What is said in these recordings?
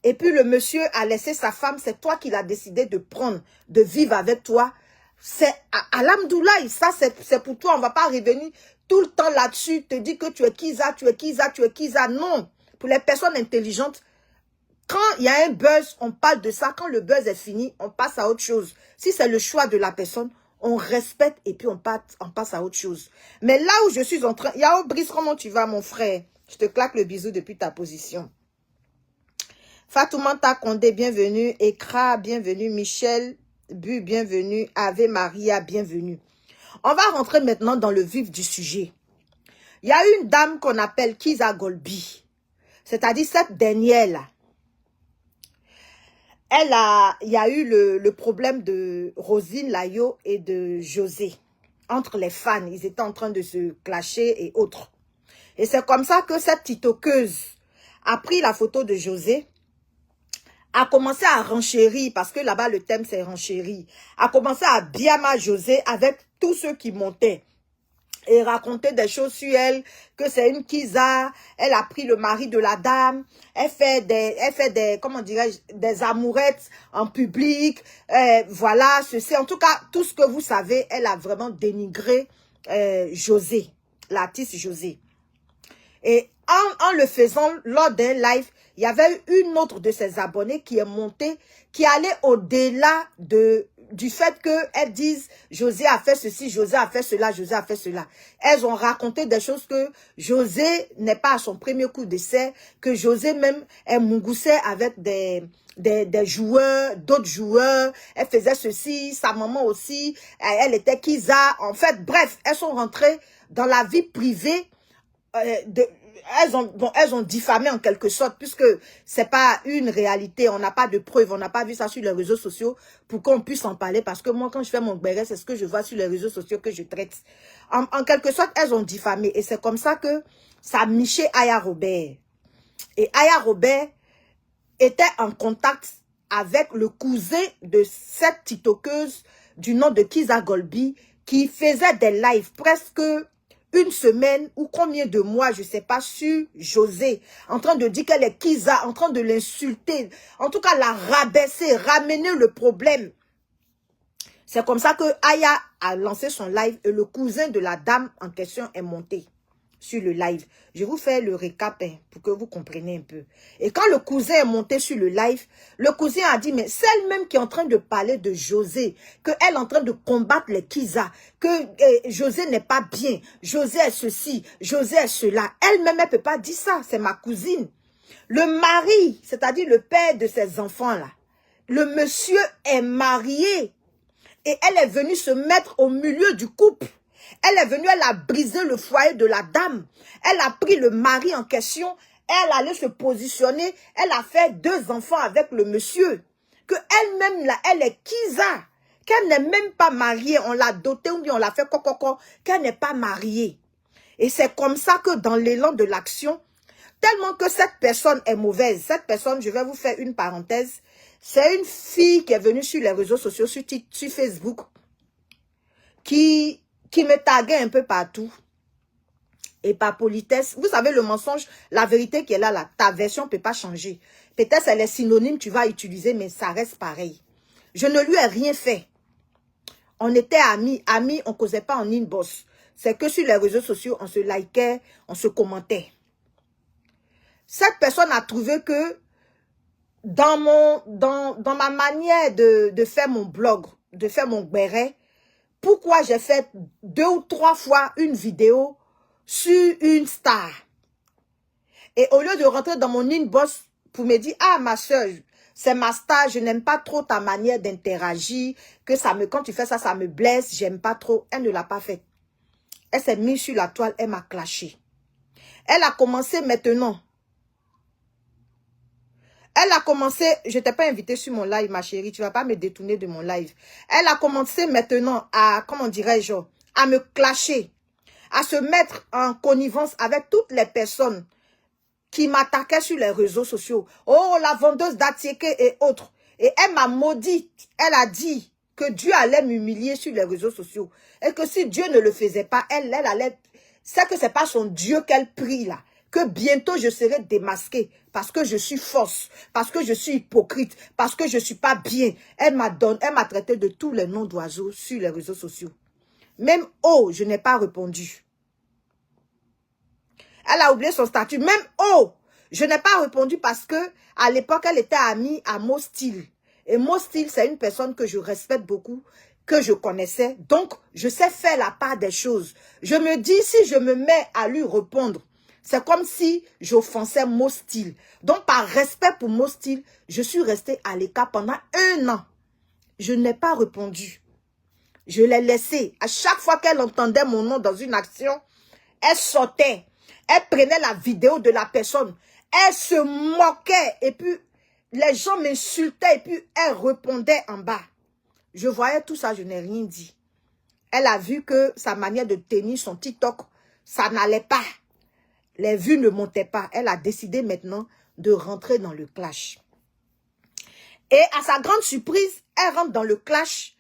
Et puis le monsieur a laissé sa femme, c'est toi qui l'as décidé de prendre, de vivre avec toi. C'est alhamdoulilah, ça c'est pour toi, on ne va pas revenir tout le temps là-dessus, te dire que tu es Kiza, tu es Kiza, tu es Kiza. Non, pour les personnes intelligentes, quand il y a un buzz, on parle de ça. Quand le buzz est fini, on passe à autre chose. Si c'est le choix de la personne, on respecte et puis on passe à autre chose. Mais là où je suis en train... Yao Brice, comment tu vas, mon frère? Je te claque le bisou depuis ta position. Fatoumata Condé, bienvenue. Ekra, bienvenue. Michel Bu, bienvenue. Ave Maria, bienvenue. On va rentrer maintenant dans le vif du sujet. Il y a une dame qu'on appelle Kiza Golbi. C'est-à-dire cette dernière-là. Il y a eu le problème de Rosine Layo et de José. Entre les fans, ils étaient en train de se clasher et autres. Et c'est comme ça que cette titoqueuse a pris la photo de José, a commencé à renchérir, parce que là-bas le thème c'est renchérir, a commencé à biama José avec tous ceux qui montaient. Et raconter des choses sur elle, que c'est une Kiza, elle a pris le mari de la dame, elle fait des comment dirais-je, des amourettes en public, voilà, ceci. En tout cas, tout ce que vous savez, elle a vraiment dénigré José, l'artiste José. Et en le faisant lors d'un live, il y avait une autre de ses abonnés qui est montée, qui allait au-delà du fait qu'elles disent José a fait ceci, José a fait cela, José a fait cela. Elles ont raconté des choses que José n'est pas à son premier coup d'essai, que José même est mougoussé avec des joueurs, d'autres joueurs. Elle faisait ceci, sa maman aussi, elle était Kiza. En fait, bref, elles sont rentrées dans la vie privée elles ont diffamé en quelque sorte, puisque c'est pas une réalité, on n'a pas de preuves, on n'a pas vu ça sur les réseaux sociaux pour qu'on puisse en parler, parce que moi quand je fais mon béret, c'est ce que je vois sur les réseaux sociaux que je traite. En quelque sorte, elles ont diffamé, et c'est comme ça que ça a miché Aya Robert. Et Aya Robert était en contact avec le cousin de cette titoqueuse du nom de Kiza Golbi, qui faisait des lives presque une semaine ou combien de mois, je ne sais pas, sur José, en train de dire qu'elle est Kiza, en train de l'insulter, en tout cas la rabaisser, ramener le problème. C'est comme ça que Aya a lancé son live et le cousin de la dame en question est monté sur le live. Je vous fais le récap pour que vous compreniez un peu. Et quand le cousin est monté sur le live, le cousin a dit, mais c'est elle-même qui est en train de parler de José, qu'elle est en train de combattre les Kiza, que José n'est pas bien, José est ceci, José est cela. Elle-même, elle ne peut pas dire ça, c'est ma cousine. Le mari, c'est-à-dire le père de ses enfants-là, le monsieur est marié et elle est venue se mettre au milieu du couple. Elle est venue, elle a brisé le foyer de la dame. Elle a pris le mari en question. Elle allait se positionner. Elle a fait 2 enfants avec le monsieur. Que elle-même, là, elle est Kiza. Qu'elle n'est même pas mariée. On l'a dotée ou bien on l'a fait coco. Qu'elle n'est pas mariée. Et c'est comme ça que dans l'élan de l'action, tellement que cette personne est mauvaise. Cette personne, je vais vous faire une parenthèse. C'est une fille qui est venue sur les réseaux sociaux, sur Facebook, qui me taguait un peu partout. Et par politesse, vous savez le mensonge, la vérité qui est là, ta version ne peut pas changer. Peut-être c'est les synonymes que tu vas utiliser, mais ça reste pareil. Je ne lui ai rien fait. On était amis, on ne causait pas en inbox. C'est que sur les réseaux sociaux, on se likait, on se commentait. Cette personne a trouvé que dans ma manière de faire mon blog, de faire mon béret, pourquoi j'ai fait 2 ou 3 fois une vidéo sur une star. Et au lieu de rentrer dans mon inbox pour me dire, ah ma soeur, c'est ma star, je n'aime pas trop ta manière d'interagir, que quand tu fais ça, ça me blesse, j'aime pas trop. Elle ne l'a pas fait. Elle s'est mise sur la toile, elle m'a clashé. Elle a commencé maintenant. Elle a commencé, je t'ai pas invité sur mon live, ma chérie, tu vas pas me détourner de mon live. Elle a commencé maintenant à, comment dirais-je, à me clasher, à se mettre en connivence avec toutes les personnes qui m'attaquaient sur les réseaux sociaux. Oh, la vendeuse d'Atieke et autres. Et elle m'a maudit. Elle a dit que Dieu allait m'humilier sur les réseaux sociaux. Et que si Dieu ne le faisait pas, elle allait... C'est que c'est pas son Dieu qu'elle prie là. que bientôt je serai démasquée parce que je suis fausse, parce que je suis hypocrite, parce que je ne suis pas bien. Elle m'a traité de tous les noms d'oiseaux sur les réseaux sociaux. Même « oh », je n'ai pas répondu. Elle a oublié son statut. Même « oh », je n'ai pas répondu parce que à l'époque, elle était amie à Mostil. Et Mostil, c'est une personne que je respecte beaucoup, que je connaissais. Donc, je sais faire la part des choses. Je me dis, si je me mets à lui répondre, c'est comme si j'offensais Mostil. Donc, par respect pour Mostil, je suis restée à l'écart pendant 1 an. Je n'ai pas répondu. Je l'ai laissée. À chaque fois qu'elle entendait mon nom dans une action, elle sortait. Elle prenait la vidéo de la personne. Elle se moquait. Et puis, les gens m'insultaient. Et puis, elle répondait en bas. Je voyais tout ça, je n'ai rien dit. Elle a vu que sa manière de tenir son TikTok, ça n'allait pas. Les vues ne montaient pas. Elle a décidé maintenant de rentrer dans le clash. Et à sa grande surprise, elle rentre dans le clash.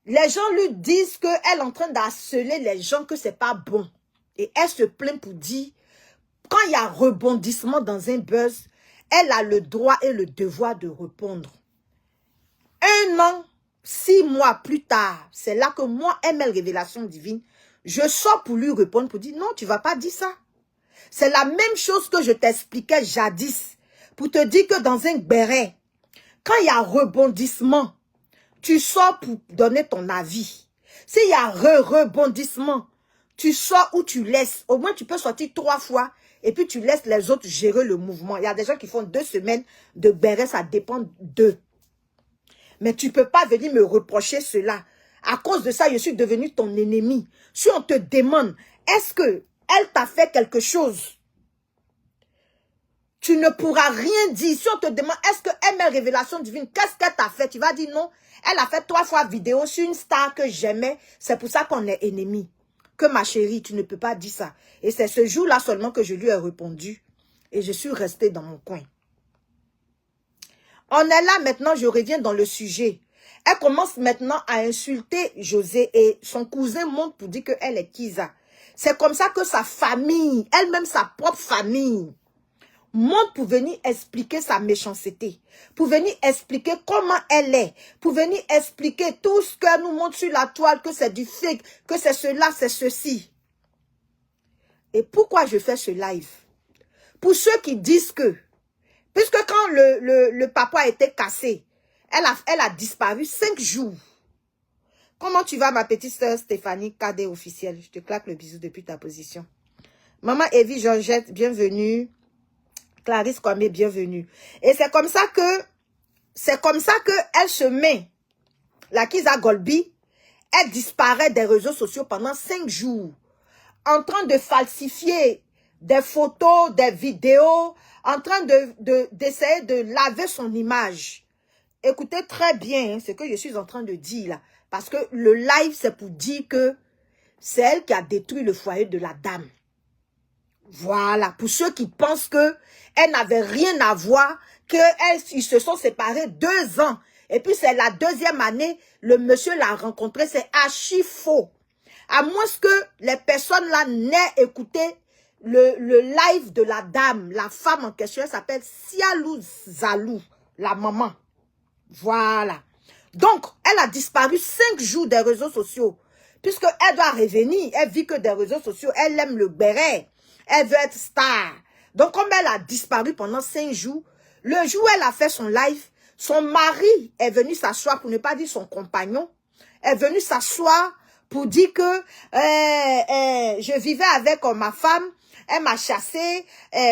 Les gens lui disent qu'elle est en train d'harceler les gens, que c'est pas bon. Et elle se plaint pour dire, quand il y a rebondissement dans un buzz, elle a le droit et le devoir de répondre. 1 an, 6 mois plus tard, c'est là que moi, ML Révélation Divine, je sors pour lui répondre, pour dire, non, tu ne vas pas dire ça. C'est la même chose que je t'expliquais jadis, pour te dire que dans un béret, quand il y a rebondissement, tu sors pour donner ton avis. S'il y a rebondissement, tu sors ou tu laisses. Au moins, tu peux sortir 3 fois et puis tu laisses les autres gérer le mouvement. Il y a des gens qui font 2 semaines de béret, ça dépend d'eux. Mais tu ne peux pas venir me reprocher cela. À cause de ça, je suis devenue ton ennemi. Si on te demande, est-ce qu'elle t'a fait quelque chose? Tu ne pourras rien dire. Si on te demande, est-ce que ML Révélation Divine, qu'est-ce qu'elle t'a fait? Tu vas dire non. Elle a fait 3 fois vidéo sur une star que j'aimais. C'est pour ça qu'on est ennemis. Que ma chérie, tu ne peux pas dire ça. Et c'est ce jour-là seulement que je lui ai répondu. Et je suis restée dans mon coin. On est là maintenant, je reviens dans le sujet. Elle commence maintenant à insulter José et son cousin monte pour dire qu'elle est Kiza. C'est comme ça que sa famille, elle-même sa propre famille, monte pour venir expliquer sa méchanceté, pour venir expliquer comment elle est, pour venir expliquer tout ce qu'elle nous montre sur la toile, que c'est du fake, que c'est cela, c'est ceci. Et pourquoi je fais ce live? Pour ceux qui disent que, puisque quand le papa a été cassé, elle a disparu 5 jours. Comment tu vas, ma petite sœur Stéphanie, cadet officielle? Je te claque le bisou depuis ta position. Maman Evie Georgette, bienvenue. Clarisse Kwame, bienvenue. Et c'est comme ça que elle se met. La Kiza Golbi, elle disparaît des réseaux sociaux pendant 5 jours. En train de falsifier des photos, des vidéos, en train d'essayer de laver son image. Écoutez très bien ce que je suis en train de dire là. Parce que le live, c'est pour dire que c'est elle qui a détruit le foyer de la dame. Voilà, pour ceux qui pensent qu'elle n'avait rien à voir, qu'ils se sont séparés 2 ans. Et puis c'est la 2e année, le monsieur l'a rencontré, c'est archi faux. À moins que les personnes là n'aient écouté le live de la dame, la femme en question, elle s'appelle Sialou Zalou, la maman. Voilà. Donc, elle a disparu 5 jours des réseaux sociaux. Puisqu'elle doit revenir, elle vit que des réseaux sociaux, elle aime le béret. Elle veut être star. Donc, comme elle a disparu pendant 5 jours, le jour où elle a fait son live, son mari est venu s'asseoir, pour ne pas dire son compagnon, est venu s'asseoir pour dire que je vivais avec ma femme, elle m'a chassé,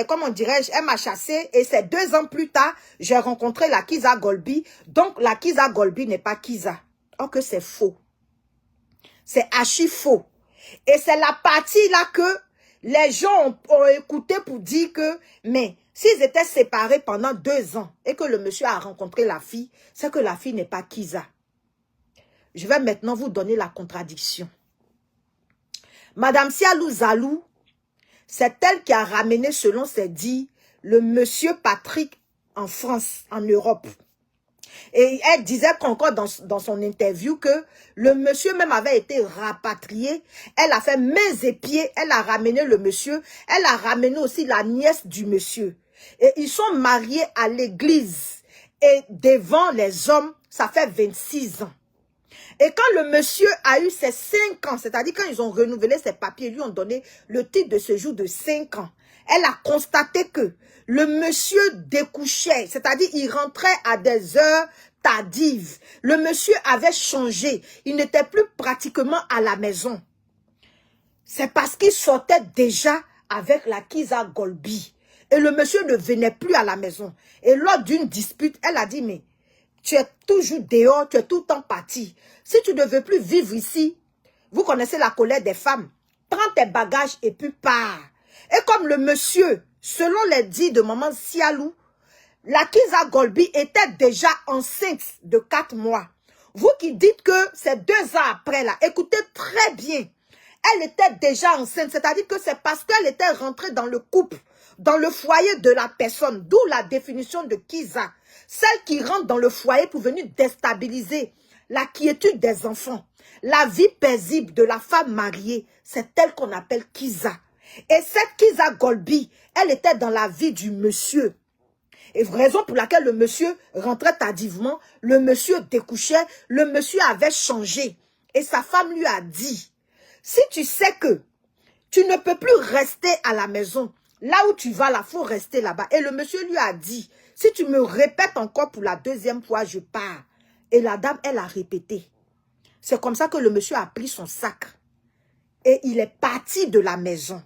comment dirais-je, elle m'a chassé, et c'est 2 ans plus tard, j'ai rencontré la Kiza Golbi, donc la Kiza Golbi n'est pas Kiza. Or que c'est faux. C'est archi faux. Et c'est la partie là que les gens ont écouté pour dire que, mais s'ils étaient séparés pendant 2 ans et que le monsieur a rencontré la fille, c'est que la fille n'est pas Kiza. Je vais maintenant vous donner la contradiction. Madame Sialou Zalou, c'est elle qui a ramené, selon ses dits, le monsieur Patrick en France, en Europe. Et elle disait encore dans son interview que le monsieur même avait été rapatrié. Elle a fait mains et pieds, elle a ramené le monsieur. Elle a ramené aussi la nièce du monsieur. Et ils sont mariés à l'église. Et devant les hommes, ça fait 26 ans. Et quand le monsieur a eu ses 5 ans, c'est-à-dire quand ils ont renouvelé ses papiers, ils lui ont donné le titre de séjour de 5 ans. Elle a constaté que le monsieur découchait, c'est-à-dire il rentrait à des heures tardives. Le monsieur avait changé, il n'était plus pratiquement à la maison. C'est parce qu'il sortait déjà avec la Kizza Golby. Et le monsieur ne venait plus à la maison. Et lors d'une dispute, elle a dit, mais tu es toujours dehors, tu es tout le temps parti. Si tu ne veux plus vivre ici, vous connaissez la colère des femmes, prends tes bagages et puis pars. Et comme le monsieur, selon les dits de maman Sialou, la Kizza Golby était déjà enceinte de 4 mois. Vous qui dites que c'est 2 ans après là, écoutez très bien. Elle était déjà enceinte, c'est-à-dire que c'est parce qu'elle était rentrée dans le couple, dans le foyer de la personne, d'où la définition de Kizza. Celle qui rentre dans le foyer pour venir déstabiliser la quiétude des enfants, la vie paisible de la femme mariée, c'est elle qu'on appelle Kizza. Et cette Kizza Golby, elle était dans la vie du monsieur. Et raison pour laquelle le monsieur rentrait tardivement, le monsieur découchait, le monsieur avait changé. Et sa femme lui a dit, si tu sais que tu ne peux plus rester à la maison, là où tu vas, là, il faut rester là-bas. Et le monsieur lui a dit, si tu me répètes encore pour la 2e fois, je pars. Et la dame, elle a répété. C'est comme ça que le monsieur a pris son sac. Et il est parti de la maison.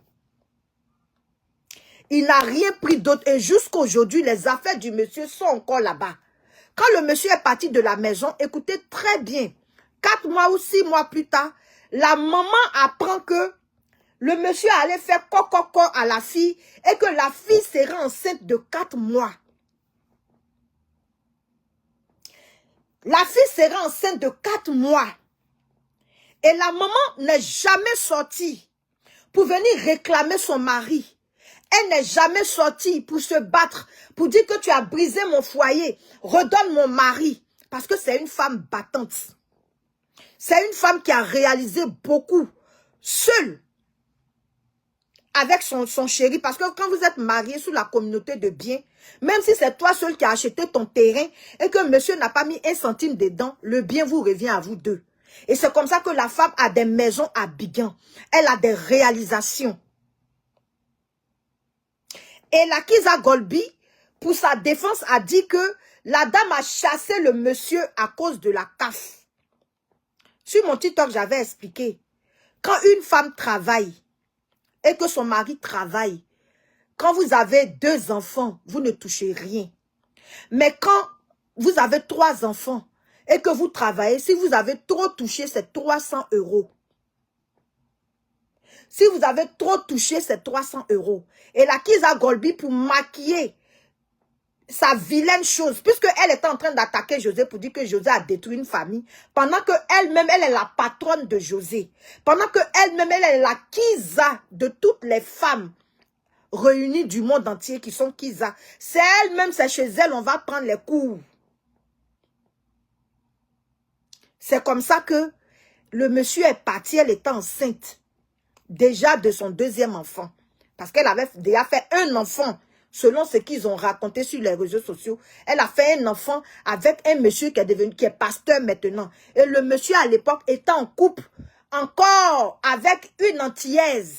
Il n'a rien pris d'autre. Et jusqu'à aujourd'hui, les affaires du monsieur sont encore là-bas. Quand le monsieur est parti de la maison, écoutez très bien. 4 mois ou 6 mois plus tard, la maman apprend que le monsieur allait faire coco à la fille et que la fille serait enceinte de 4 mois. La fille serait enceinte de 4 mois. Et la maman n'est jamais sortie pour venir réclamer son mari. Elle n'est jamais sortie pour se battre, pour dire que tu as brisé mon foyer, redonne mon mari. Parce que c'est une femme battante. C'est une femme qui a réalisé beaucoup, seule, avec son chéri. Parce que quand vous êtes marié sous la communauté de biens, même si c'est toi seul qui as acheté ton terrain et que monsieur n'a pas mis 1 centime dedans, le bien vous revient à vous deux. Et c'est comme ça que la femme a des maisons à Bigan. Elle a des réalisations. Et la Kizza Golby, pour sa défense, a dit que la dame a chassé le monsieur à cause de la CAF. Sur mon TikTok, j'avais expliqué. Quand une femme travaille et que son mari travaille, quand vous avez 2 enfants, vous ne touchez rien. Mais quand vous avez 3 enfants et que vous travaillez, si vous avez trop touché, c'est 300 €. Si vous avez trop touché, c'est 300 €. Et la Kizza Golby, pour maquiller sa vilaine chose, puisqu'elle était en train d'attaquer José pour dire que José a détruit une famille, pendant qu'elle-même, elle est la patronne de José, pendant qu'elle-même, elle est la Kizza de toutes les femmes réunies du monde entier qui sont Kizza. C'est elle-même, c'est chez elle, on va prendre les cours. C'est comme ça que le monsieur est parti, elle était enceinte, déjà de son 2e enfant, parce qu'elle avait déjà fait un enfant. Selon ce qu'ils ont raconté sur les réseaux sociaux, elle a fait un enfant avec un monsieur qui est pasteur maintenant. Et le monsieur à l'époque était en couple encore avec une Antillaise.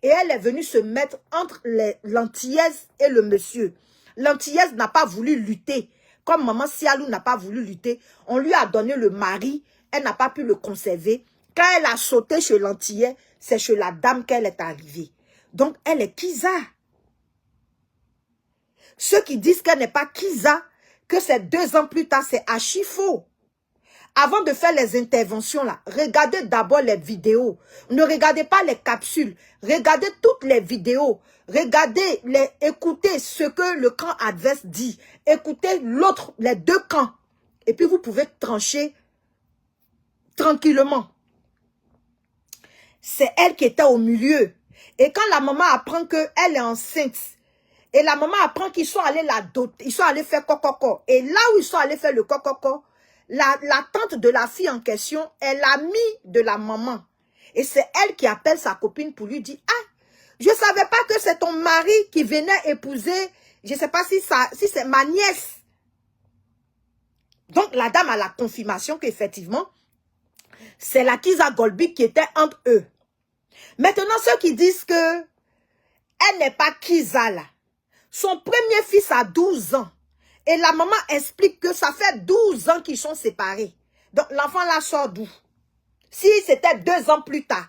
Et elle est venue se mettre entre l'Antillaise et le monsieur. L'Antillaise n'a pas voulu lutter. Comme maman Sialou n'a pas voulu lutter, on lui a donné le mari. Elle n'a pas pu le conserver. Quand elle a sauté chez l'Antillais, c'est chez la dame qu'elle est arrivée. Donc elle est Kizza. Ceux qui disent qu'elle n'est pas Kizza, que c'est 2 ans plus tard, c'est archi faux. Avant de faire les interventions là, regardez d'abord les vidéos. Ne regardez pas les capsules. Regardez toutes les vidéos. Regardez, écoutez ce que le camp adverse dit. Écoutez l'autre, les 2 camps. Et puis vous pouvez trancher tranquillement. C'est elle qui était au milieu. Et quand la maman apprend qu'elle est enceinte, Et la maman apprend qu'ils sont allés la doter, ils sont allés faire cococo. Et là où ils sont allés faire le cococo, la tante de la fille en question est l'amie de la maman. Et c'est elle qui appelle sa copine pour lui dire, ah, je ne savais pas que c'est ton mari qui venait épouser, je ne sais pas si c'est ma nièce. Donc la dame a la confirmation qu'effectivement, c'est la Kizza Golbik qui était entre eux. Maintenant, ceux qui disent que elle n'est pas Kizza là, son premier fils a 12 ans. Et la maman explique que ça fait 12 ans qu'ils sont séparés. Donc l'enfant là sort d'où? Si c'était 2 ans plus tard,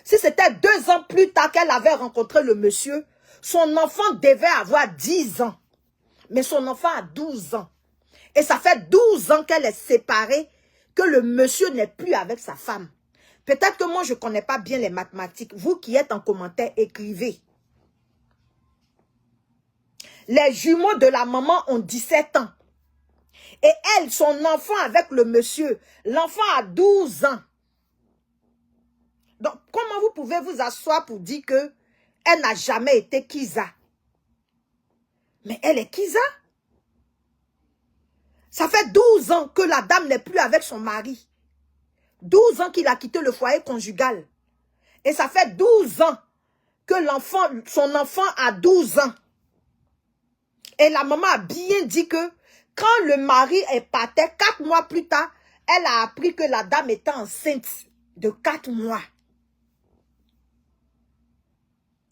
si c'était 2 ans plus tard qu'elle avait rencontré le monsieur, son enfant devait avoir 10 ans. Mais son enfant a 12 ans. Et ça fait 12 ans qu'elle est séparée, que le monsieur n'est plus avec sa femme. Peut-être que moi, je ne connais pas bien les mathématiques. Vous qui êtes en commentaire, écrivez. Les jumeaux de la maman ont 17 ans. Et elle, son enfant avec le monsieur, l'enfant a 12 ans. Donc, comment vous pouvez vous asseoir pour dire que elle n'a jamais été Kizza? Mais elle est Kizza. Ça fait 12 ans que la dame n'est plus avec son mari. 12 ans qu'il a quitté le foyer conjugal. Et ça fait 12 ans que son enfant a 12 ans. Et la maman a bien dit que quand le mari est parti, 4 mois plus tard, elle a appris que la dame était enceinte de 4 mois.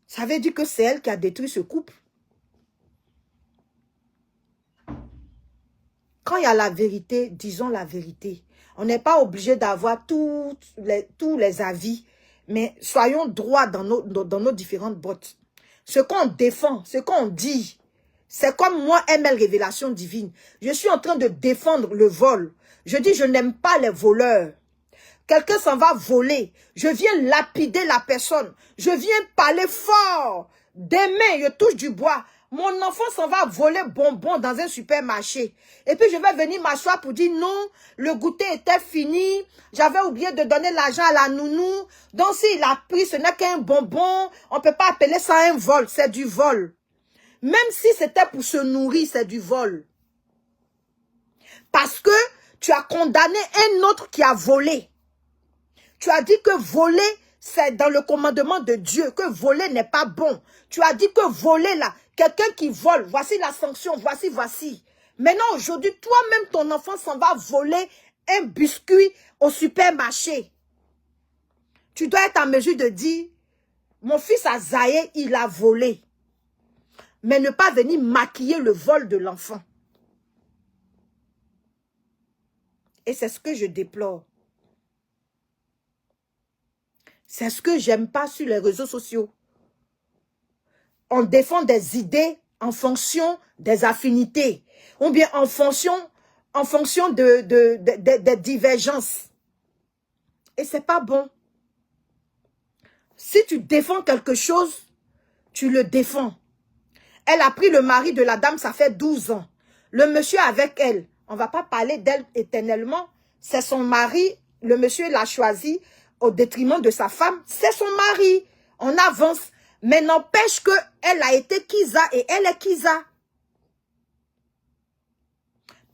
Ça veut dire que c'est elle qui a détruit ce couple. Quand il y a la vérité, disons la vérité. On n'est pas obligé d'avoir tous les avis, mais soyons droits dans nos différentes bottes. Ce qu'on défend, ce qu'on dit, c'est comme moi, ML Révélation Divine. Je suis en train de défendre le vol. Je dis, je n'aime pas les voleurs. Quelqu'un s'en va voler. Je viens lapider la personne. Je viens parler fort. Demain, je touche du bois. Mon enfant s'en va voler bonbons dans un supermarché. Et puis, je vais venir m'asseoir pour dire non, le goûter était fini. J'avais oublié de donner l'argent à la nounou. Donc, s'il a pris, ce n'est qu'un bonbon. On ne peut pas appeler ça un vol. C'est du vol. Même si c'était pour se nourrir, c'est du vol. Parce que tu as condamné un autre qui a volé. Tu as dit que voler, c'est dans le commandement de Dieu, que voler n'est pas bon. Tu as dit que voler là, quelqu'un qui vole, voici la sanction, voici. Maintenant, aujourd'hui, toi-même, ton enfant s'en va voler un biscuit au supermarché. Tu dois être en mesure de dire, mon fils Azaïe, il a volé. Mais ne pas venir maquiller le vol de l'enfant. Et c'est ce que je déplore. C'est ce que j'aime pas sur les réseaux sociaux. On défend des idées en fonction des affinités. Ou bien en fonction des divergences. Et c'est pas bon. Si tu défends quelque chose, tu le défends. Elle a pris le mari de la dame, ça fait 12 ans. Le monsieur avec elle, on ne va pas parler d'elle éternellement. C'est son mari, le monsieur l'a choisi au détriment de sa femme. C'est son mari. On avance. Mais n'empêche qu'elle a été Kizza et elle est Kizza.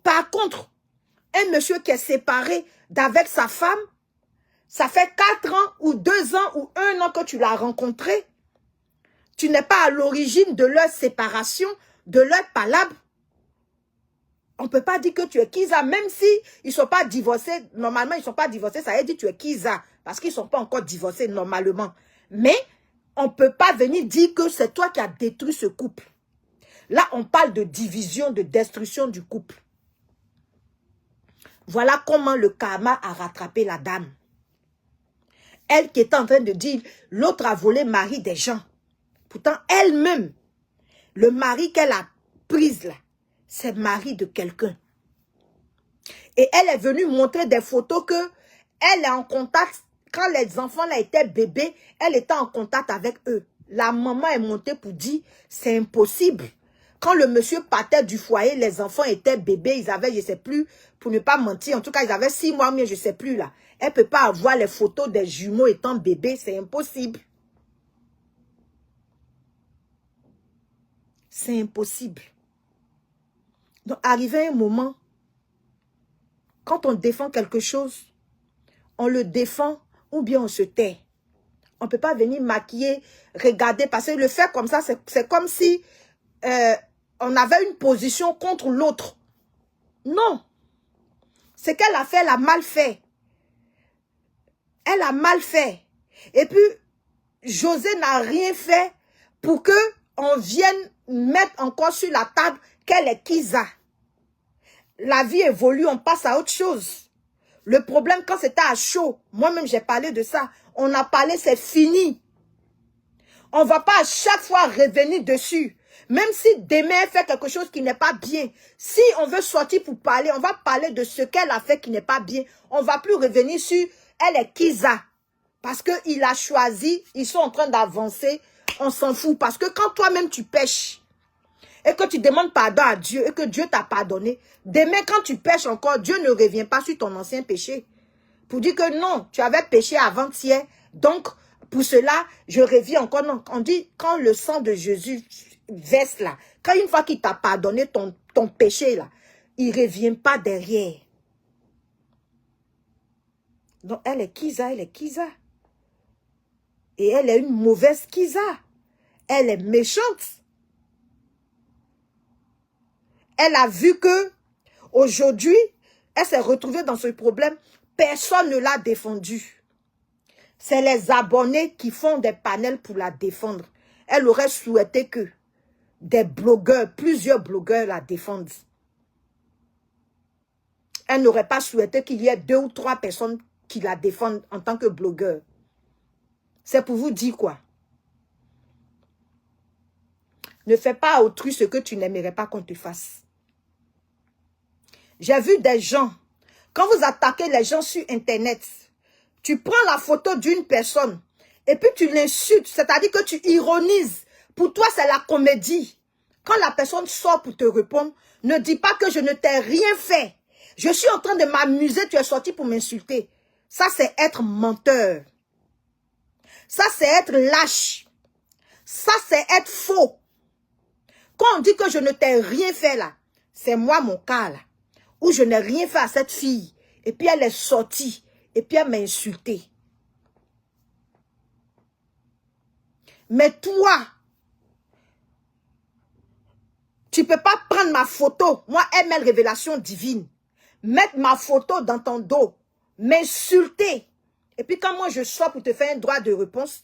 Par contre, un monsieur qui est séparé d'avec sa femme, ça fait 4 ans ou 2 ans ou 1 an que tu l'as rencontré. Tu n'es pas à l'origine de leur séparation, de leur palabre. On ne peut pas dire que tu es Kizza, même si ils ne sont pas divorcés. Normalement, ils ne sont pas divorcés, ça veut dire que tu es Kizza, parce qu'ils ne sont pas encore divorcés normalement. Mais on ne peut pas venir dire que c'est toi qui as détruit ce couple. Là, on parle de division, de destruction du couple. Voilà comment le karma a rattrapé la dame. Elle qui est en train de dire, l'autre a volé le mari des gens. Pourtant, elle-même, le mari qu'elle a pris là, c'est le mari de quelqu'un. Et elle est venue montrer des photos que elle est en contact, quand les enfants là étaient bébés, elle était en contact avec eux. La maman est montée pour dire, c'est impossible. Quand le monsieur partait du foyer, les enfants étaient bébés, ils avaient, je ne sais plus, pour ne pas mentir, en tout cas, ils avaient 6 mois, mais je ne sais plus là. Elle ne peut pas avoir les photos des jumeaux étant bébés, c'est impossible. C'est impossible. Donc, arrivé un moment, quand on défend quelque chose, on le défend ou bien on se tait. On ne peut pas venir maquiller, regarder, parce que le faire comme ça, c'est comme si on avait une position contre l'autre. Non. Ce qu'elle a fait, elle a mal fait. Elle a mal fait. Et puis, José n'a rien fait pour que on vienne mettre encore sur la table qu'elle est Kizza. La vie évolue, on passe à autre chose. Le problème, quand c'était à chaud, moi-même j'ai parlé de ça, on a parlé, c'est fini. On ne va pas à chaque fois revenir dessus. Même si demain elle fait quelque chose qui n'est pas bien, si on veut sortir pour parler, on va parler de ce qu'elle a fait qui n'est pas bien. On ne va plus revenir sur elle est Kizza. Parce qu'il a choisi, ils sont en train d'avancer, on s'en fout. Parce que quand toi-même tu pêches, et que tu demandes pardon à Dieu, et que Dieu t'a pardonné, demain quand tu pêches encore, Dieu ne revient pas sur ton ancien péché. Pour dire que non, tu avais péché avant-hier, donc pour cela, je reviens encore. Non, on dit, quand le sang de Jésus verse là, quand une fois qu'il t'a pardonné ton péché là, il ne revient pas derrière. Donc elle est Kizza, elle est Kizza. Et elle est une mauvaise Kizza. Elle est méchante. Elle a vu que aujourd'hui, elle s'est retrouvée dans ce problème. Personne ne l'a défendue. C'est les abonnés qui font des panels pour la défendre. Elle aurait souhaité que des blogueurs, plusieurs blogueurs la défendent. Elle n'aurait pas souhaité qu'il y ait 2 ou 3 personnes qui la défendent en tant que blogueur. C'est pour vous dire quoi? Ne fais pas à autrui ce que tu n'aimerais pas qu'on te fasse. J'ai vu des gens, quand vous attaquez les gens sur Internet, tu prends la photo d'une personne et puis tu l'insultes, c'est-à-dire que tu ironises. Pour toi, c'est la comédie. Quand la personne sort pour te répondre, ne dis pas que je ne t'ai rien fait. Je suis en train de m'amuser, tu es sorti pour m'insulter. Ça, c'est être menteur. Ça, c'est être lâche. Ça, c'est être faux. Quand on dit que je ne t'ai rien fait là, c'est moi mon cas là, où je n'ai rien fait à cette fille. Et puis elle est sortie. Et puis elle m'a insulté. Mais toi, tu ne peux pas prendre ma photo. Moi, ML Révélation Divine. Mettre ma photo dans ton dos. M'insulter. Et puis quand moi je sors pour te faire un droit de réponse,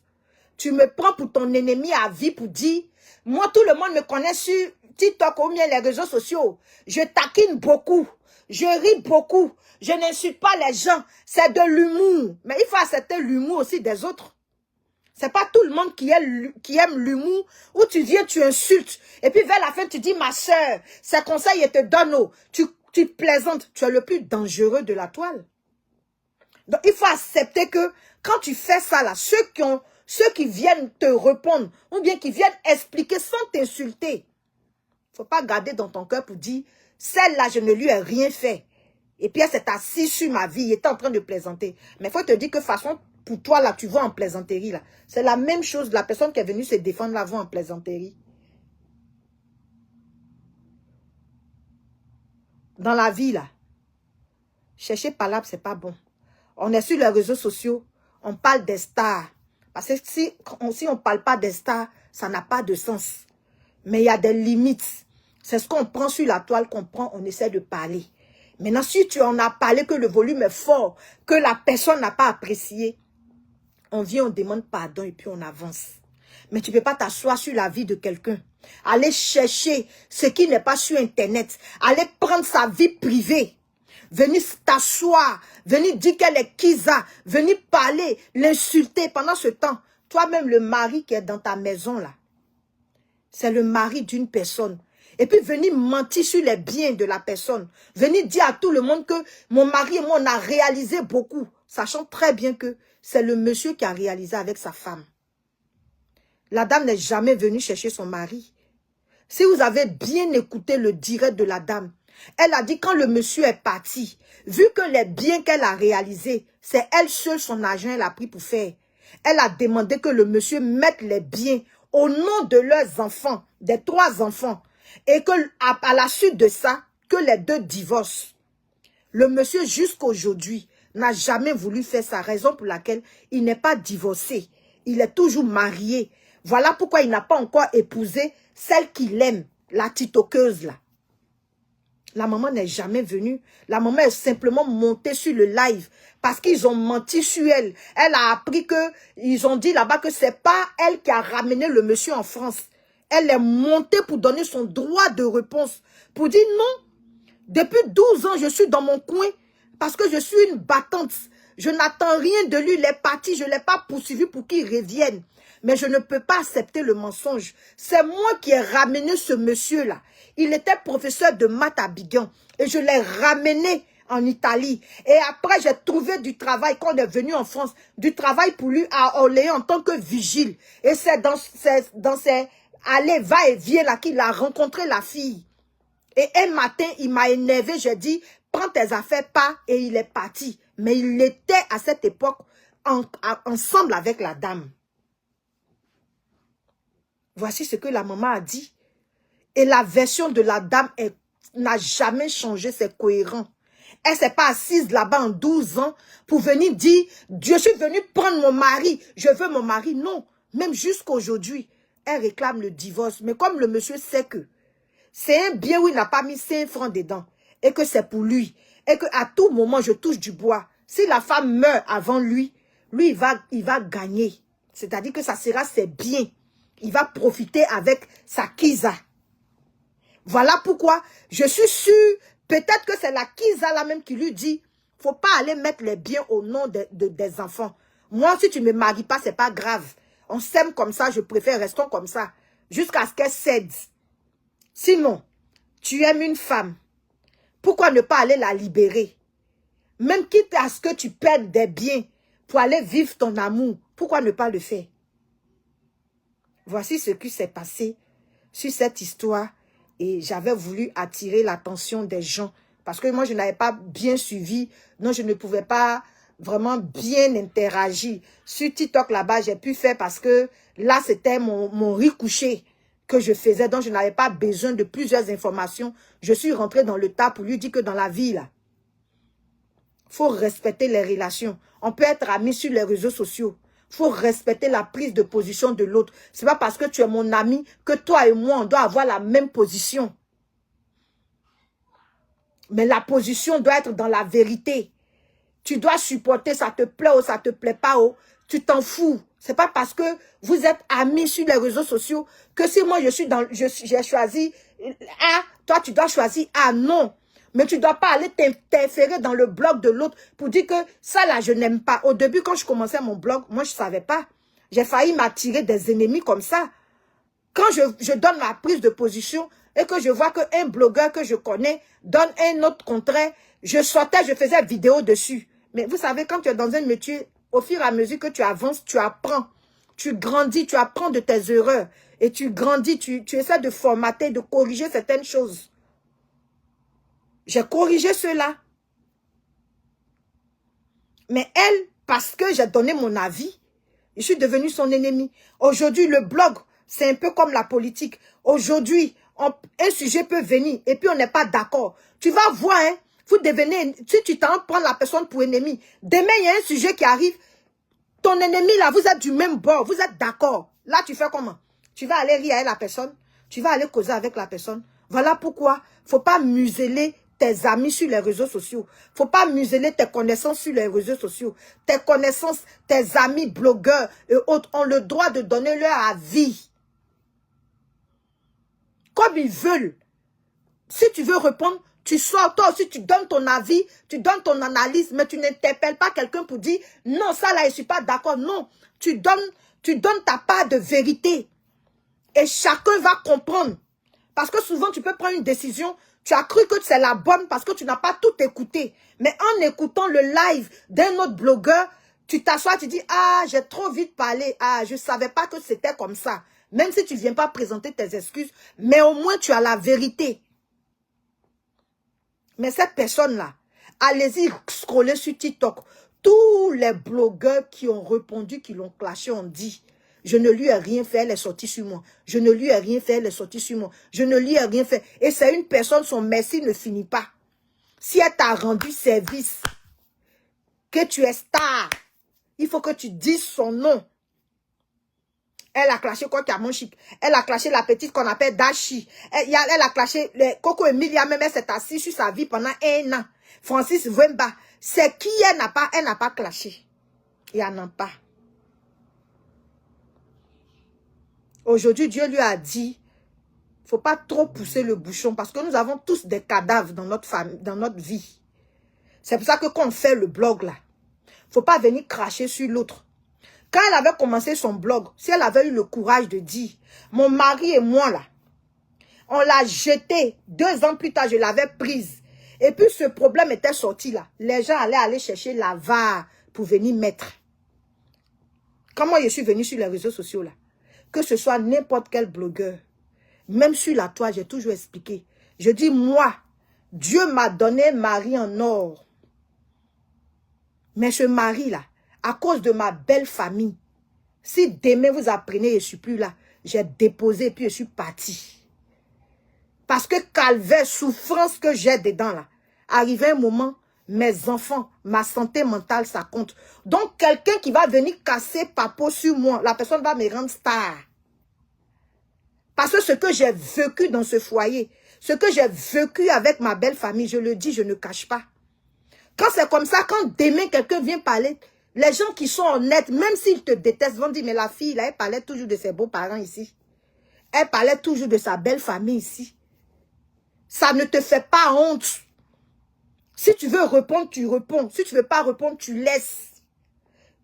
tu me prends pour ton ennemi à vie pour dire, moi tout le monde me connaît sur TikTok ou bien les réseaux sociaux. Je taquine beaucoup. Je ris beaucoup. Je n'insulte pas les gens. C'est de l'humour. Mais il faut accepter l'humour aussi des autres. C'est pas tout le monde qui aime l'humour où tu viens, tu insultes. Et puis vers la fin, tu dis, ma soeur, ces conseils, je te donne. Tu plaisantes. Tu es le plus dangereux de la toile. Donc, il faut accepter que quand tu fais ça là, ceux qui viennent te répondre ou bien qui viennent expliquer sans t'insulter, il ne faut pas garder dans ton cœur pour dire, celle-là, je ne lui ai rien fait. Et puis elle s'est assise sur ma vie, elle était en train de plaisanter. Mais il faut te dire que façon, pour toi là, tu vas en plaisanterie là. C'est la même chose, la personne qui est venue se défendre là va en plaisanterie. Dans la vie là, chercher palabre, c'est pas bon. On est sur les réseaux sociaux, on parle des stars. Parce que si on ne parle pas des stars, ça n'a pas de sens. Mais il y a des limites. C'est ce qu'on prend sur la toile qu'on prend, on essaie de parler. Maintenant, si tu en as parlé, que le volume est fort, que la personne n'a pas apprécié, on vient, on demande pardon et puis on avance. Mais tu ne peux pas t'asseoir sur la vie de quelqu'un. Aller chercher ce qui n'est pas sur Internet. Aller prendre sa vie privée. Venir t'asseoir, venir dire qu'elle est Kizza, venir parler, l'insulter pendant ce temps. Toi-même, le mari qui est dans ta maison là, c'est le mari d'une personne. Et puis venir mentir sur les biens de la personne. Venir dire à tout le monde que mon mari et moi, on a réalisé beaucoup. Sachant très bien que c'est le monsieur qui a réalisé avec sa femme. La dame n'est jamais venue chercher son mari. Si vous avez bien écouté le direct de la dame, elle a dit quand le monsieur est parti, vu que les biens qu'elle a réalisés, c'est elle seule son argent elle a pris pour faire. Elle a demandé que le monsieur mette les biens au nom de leurs enfants, des 3 enfants, et que à la suite de ça, que les 2 divorcent. Le monsieur, jusqu'aujourd'hui, n'a jamais voulu faire sa raison pour laquelle il n'est pas divorcé. Il est toujours marié. Voilà pourquoi il n'a pas encore épousé celle qu'il aime, la titoqueuse là. La maman n'est jamais venue. La maman est simplement montée sur le live parce qu'ils ont menti sur elle. Elle a appris que, ils ont dit là-bas que c'est pas elle qui a ramené le monsieur en France. Elle est montée pour donner son droit de réponse. Pour dire non, depuis 12 ans, je suis dans mon coin parce que je suis une battante. Je n'attends rien de lui. Il est parti, je ne l'ai pas poursuivi pour qu'il revienne. Mais je ne peux pas accepter le mensonge. C'est moi qui ai ramené ce monsieur-là. Il était professeur de maths à Bigan. Et je l'ai ramené en Italie. Et après, j'ai trouvé du travail quand on est venu en France. Du travail pour lui à Orléans en tant que vigile. Et c'est dans ces allées, va et vient là qu'il a rencontré la fille. Et un matin, il m'a énervé. J'ai dit, prends tes affaires, pas. Et il est parti. Mais il était à cette époque ensemble avec la dame. Voici ce que la maman a dit. Et la version de la dame n'a jamais changé, c'est cohérent. Elle ne s'est pas assise là-bas en 12 ans pour venir dire, je suis venue prendre mon mari, je veux mon mari. Non, même jusqu'à aujourd'hui, elle réclame le divorce. Mais comme le monsieur sait que c'est un bien où il n'a pas mis 5 francs dedans, et que c'est pour lui, et qu'à tout moment, je touche du bois. Si la femme meurt avant lui, lui, il va gagner. C'est-à-dire que ça sera ses biens. Il va profiter avec sa Kiza. Voilà pourquoi je suis sûre, peut-être que c'est la Kiza là même qui lui dit, faut pas aller mettre les biens au nom des enfants. Moi, si tu ne me maries pas, c'est pas grave. On s'aime comme ça, je préfère restons comme ça, jusqu'à ce qu'elle cède. Sinon, tu aimes une femme, pourquoi ne pas aller la libérer? Même quitte à ce que tu perdes des biens pour aller vivre ton amour, pourquoi ne pas le faire? Voici ce qui s'est passé sur cette histoire et j'avais voulu attirer l'attention des gens parce que moi, je n'avais pas bien suivi, donc je ne pouvais pas vraiment bien interagir. Sur TikTok, là-bas, j'ai pu faire parce que là, c'était mon riz couché que je faisais, donc je n'avais pas besoin de plusieurs informations. Je suis rentrée dans le tas pour lui dire que dans la vie, là, il faut respecter les relations. On peut être amis sur les réseaux sociaux. Il faut respecter la prise de position de l'autre. Ce n'est pas parce que tu es mon ami que toi et moi, on doit avoir la même position. Mais la position doit être dans la vérité. Tu dois supporter, ça te plaît ou ça te plaît pas. Tu t'en fous. Ce n'est pas parce que vous êtes amis sur les réseaux sociaux que si moi j'ai choisi A, toi tu dois choisir A. Non. Mais tu ne dois pas aller t'inférer dans le blog de l'autre pour dire que ça là, je n'aime pas. Au début, quand je commençais mon blog, moi, je ne savais pas. J'ai failli m'attirer des ennemis comme ça. Quand je donne ma prise de position et que je vois qu'un blogueur que je connais donne un autre contraire, je sortais, je faisais vidéo dessus. Mais vous savez, quand tu es dans un métier, au fur et à mesure que tu avances, tu apprends. Tu grandis, tu apprends de tes erreurs. Et tu grandis, tu essaies de formater, de corriger certaines choses. J'ai corrigé cela. Mais elle, parce que j'ai donné mon avis, je suis devenue son ennemi. Aujourd'hui, le blog, c'est un peu comme la politique. Aujourd'hui, un sujet peut venir et puis on n'est pas d'accord. Tu vas voir, hein, vous devenez, si tu t'en prends la personne pour ennemi, demain, il y a un sujet qui arrive, ton ennemi là, vous êtes du même bord, vous êtes d'accord. Là, tu fais comment? Tu vas aller rire avec la personne, tu vas aller causer avec la personne. Voilà pourquoi il ne faut pas museler tes amis sur les réseaux sociaux. Il ne faut pas museler tes connaissances sur les réseaux sociaux. Tes connaissances, tes amis blogueurs et autres ont le droit de donner leur avis. Comme ils veulent. Si tu veux répondre, tu sors toi aussi, tu donnes ton avis, tu donnes ton analyse, mais tu n'interpelles pas quelqu'un pour dire « Non, ça là, je ne suis pas d'accord. » Non, tu donnes ta part de vérité. Et chacun va comprendre. Parce que souvent, tu peux prendre une décision, tu as cru que c'est la bonne parce que tu n'as pas tout écouté. Mais en écoutant le live d'un autre blogueur, tu t'assois, tu dis, ah, j'ai trop vite parlé, ah, je ne savais pas que c'était comme ça. Même si tu ne viens pas présenter tes excuses, mais au moins tu as la vérité. Mais cette personne-là, allez-y scroller sur TikTok. Tous les blogueurs qui ont répondu, qui l'ont clashé, ont dit, Je ne lui ai rien fait, elle est sortie sur moi. Je ne lui ai rien fait, elle est sortie sur moi. Je ne lui ai rien fait. Et c'est une personne, son merci ne finit pas. Si elle t'a rendu service, que tu es star, il faut que tu dises son nom. Elle a clashé Kokiamon Chic. Elle a clashé la petite qu'on appelle Dashi. Elle a clashé Coco Emilia, même elle s'est assise sur sa vie pendant 1 an. Francis Wemba. C'est qui elle n'a pas clashé. Il n'y en a pas. Aujourd'hui, Dieu lui a dit, il ne faut pas trop pousser le bouchon parce que nous avons tous des cadavres dans notre famille, dans notre vie. C'est pour ça que quand on fait le blog là, il ne faut pas venir cracher sur l'autre. Quand elle avait commencé son blog, si elle avait eu le courage de dire, mon mari et moi là, on l'a jeté, 2 ans plus tard, je l'avais prise. Et puis ce problème était sorti là. Les gens allaient aller chercher la VAR pour venir mettre. Comment je suis venue sur les réseaux sociaux là? Que ce soit n'importe quel blogueur, même sur la toile, j'ai toujours expliqué. Je dis, moi, Dieu m'a donné un mari en or. Mais ce mari-là, à cause de ma belle famille, si demain vous apprenez, je ne suis plus là, j'ai déposé puis je suis parti. Parce que calvaire, souffrance que j'ai dedans là, arrivé un moment, mes enfants, ma santé mentale, ça compte. Donc, quelqu'un qui va venir casser papo sur moi, la personne va me rendre star. Parce que ce que j'ai vécu dans ce foyer, ce que j'ai vécu avec ma belle famille, je le dis, je ne cache pas. Quand c'est comme ça, quand demain quelqu'un vient parler, les gens qui sont honnêtes, même s'ils te détestent, vont dire, mais la fille, là, elle parlait toujours de ses beaux-parents ici. Elle parlait toujours de sa belle famille ici. Ça ne te fait pas honte. Si tu veux répondre, tu réponds. Si tu ne veux pas répondre, tu laisses.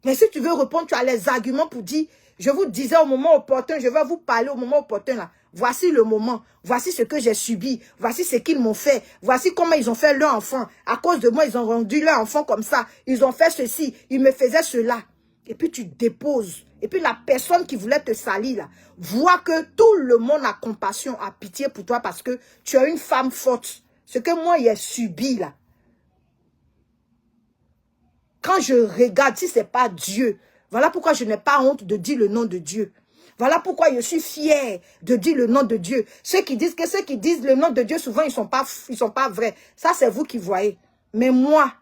Mais si tu veux répondre, tu as les arguments pour dire, je vous disais au moment opportun, je vais vous parler au moment opportun là. Voici le moment, voici ce que j'ai subi, voici ce qu'ils m'ont fait, voici comment ils ont fait leur enfant. À cause de moi, ils ont rendu leur enfant comme ça, ils ont fait ceci, ils me faisaient cela. Et puis tu déposes. Et puis la personne qui voulait te salir là, voit que tout le monde a compassion, a pitié pour toi parce que tu es une femme forte. Ce que moi, j'ai subi là. Quand je regarde, si ce n'est pas Dieu, voilà pourquoi je n'ai pas honte de dire le nom de Dieu. Voilà pourquoi je suis fière de dire le nom de Dieu. Ceux qui disent le nom de Dieu, souvent, ils sont pas vrais. Ça, c'est vous qui voyez. Mais moi,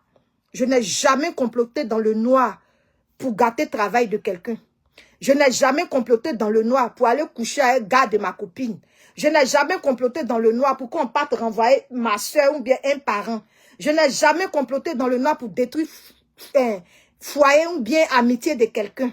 je n'ai jamais comploté dans le noir pour gâter le travail de quelqu'un. Je n'ai jamais comploté dans le noir pour aller coucher avec un gars de ma copine. Je n'ai jamais comploté dans le noir pour qu'on parte renvoyer ma soeur ou bien un parent. Je n'ai jamais comploté dans le noir pour détruire un foyer ou bien amitié de quelqu'un.